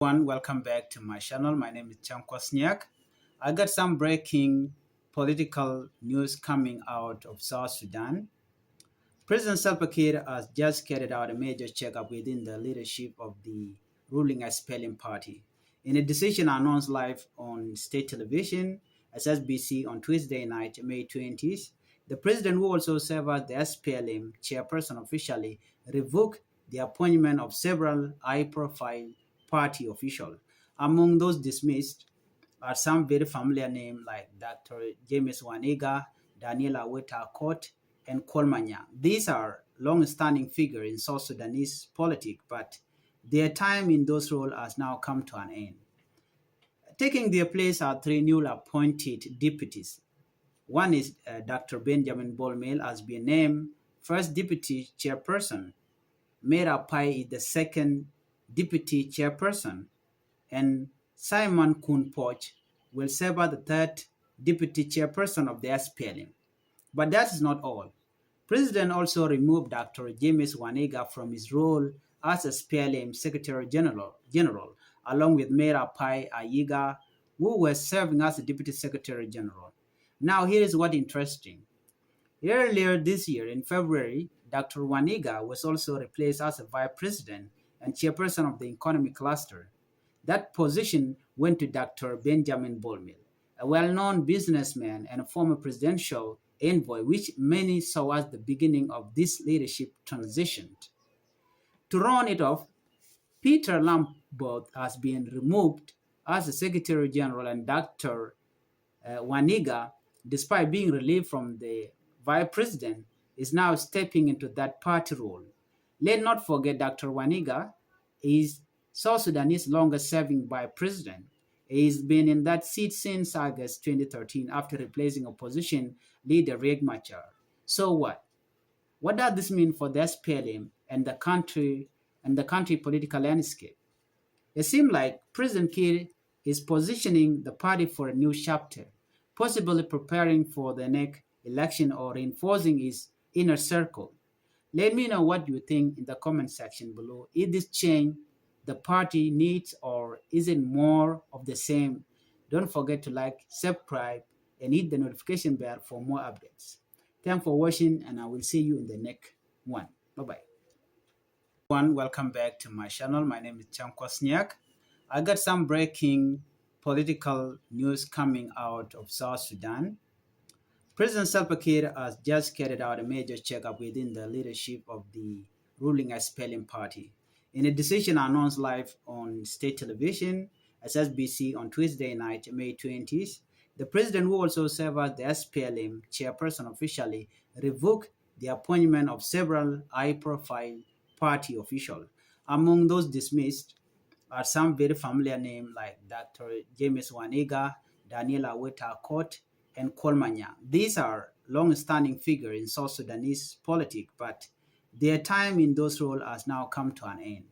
Welcome back to my channel. My name is Chan Kwasniak. I got some breaking political news coming out of South Sudan. President Salva Kiir has just carried out a major checkup within the leadership of the ruling SPLM party. In a decision announced live on state television, SSBC, on Tuesday night, May 20th, the president, who also served as the SPLM chairperson, officially revoked the appointment of several high-profile party officials. Among those dismissed are some very familiar names like Dr. Wani Igga, Awet Akot, and Kuol Manyang. These are long-standing figures in South Sudanese politics, but their time in those roles has now come to an end. Taking their place are three newly appointed deputies. One is Dr. Bol Mel has been named First Deputy Chairperson. Apai is the Second Deputy Chairperson, and Kun Puoch will serve as the Third Deputy Chairperson of the SPLM. But that is not all. President also removed Dr. Wani Igga from his role as SPLM Secretary-General, along with Mayor Apai Igga, who was serving as the Deputy Secretary-General. Now here is what interesting. Earlier this year, in February, Dr. Wani Igga was also replaced as a Vice President and Chairperson of the Economic Cluster. That position went to Dr. Bol Mel, a well-known businessman and a former presidential envoy, which many saw as the beginning of this leadership transition. To round it off, Lam Both has been removed as the Secretary-General, and Dr. Wani Igga, despite being relieved from the Vice President, is now stepping into that party role. Let's not forget Dr. Wani Igga is South Sudanese longest-serving Vice President. He's been in that seat since August 2013 after replacing opposition leader Riek Machar. So what? What does this mean for the SPLM and the country political landscape? It seems like President Kiir is positioning the party for a new chapter, possibly preparing for the next election or reinforcing his inner circle. Let me know what you think in the comment section below. Is this change the party needs, or is it more of the same? Don't forget to like, subscribe, and hit the notification bell for more updates. Thanks for watching, and I will see you in the next one. Bye-bye. Welcome back to my channel. My name is Chan Kwasniak. I got some breaking political news coming out of South Sudan. President Salva Kiir has just carried out a major checkup within the leadership of the ruling SPLM party. In a decision announced live on state television, SSBC, on Tuesday night, May 20th, the president, who also served as the SPLM chairperson, officially revoked the appointment of several high-profile party officials. Among those dismissed are some very familiar names like Dr. Wani Igga, Awet Akot, and Kuol Manyang. These are long-standing figures in South Sudanese politics, but their time in those roles has now come to an end.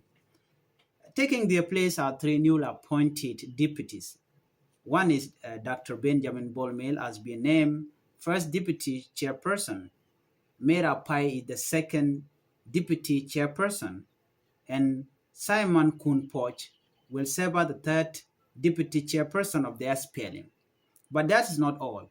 Taking their place are three newly appointed deputies. One is Dr. Bol Mel has been named First Deputy Chairperson. Mayor Apai is the Second Deputy Chairperson, and Kun Puoch will serve as the Third Deputy Chairperson of the SPLM. But that is not all.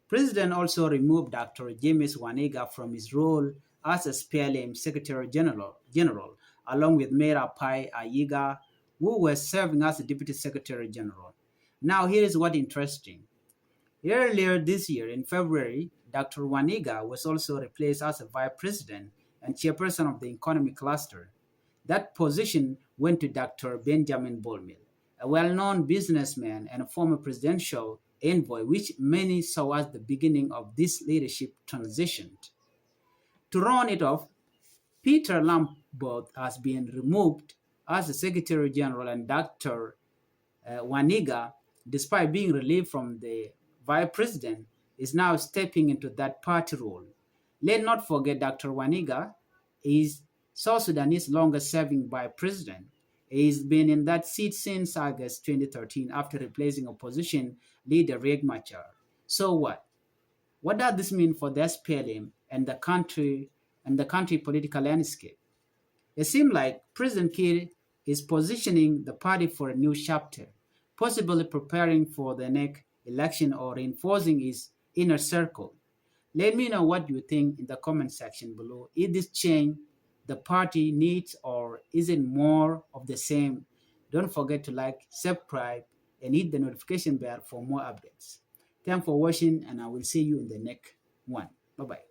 President also removed Dr. Wani Igga from his role as SPLM Secretary-General, along with Mayor Apai Igga, who was serving as the Deputy Secretary-General. Now here is what interesting. Earlier this year, in February, Dr. Wani Igga was also replaced as a Vice President and Chairperson of the Economic Cluster. That position went to Dr. Bol Mel, a well-known businessman and a former presidential envoy, which many saw as the beginning of this leadership transition. To round it off, Lam Both has been removed as the Secretary-General, and Dr. Wani Igga, despite being relieved from the Vice President, is now stepping into that party role. Let's not forget Dr. Wani Igga is South Sudanese longest-serving Vice President. He's been in that seat since August 2013 after replacing opposition leader Riek Machar. So what? What does this mean for the SPLM and the country political landscape? It seemed like President Kiir is positioning the party for a new chapter, possibly preparing for the next election or reinforcing its inner circle. Let me know what you think in the comment section below. Is this change the party needs or is it more of the same? Don't forget to like, subscribe, and hit the notification bell for more updates. Thanks for watching, and I will see you in the next one. Bye-bye.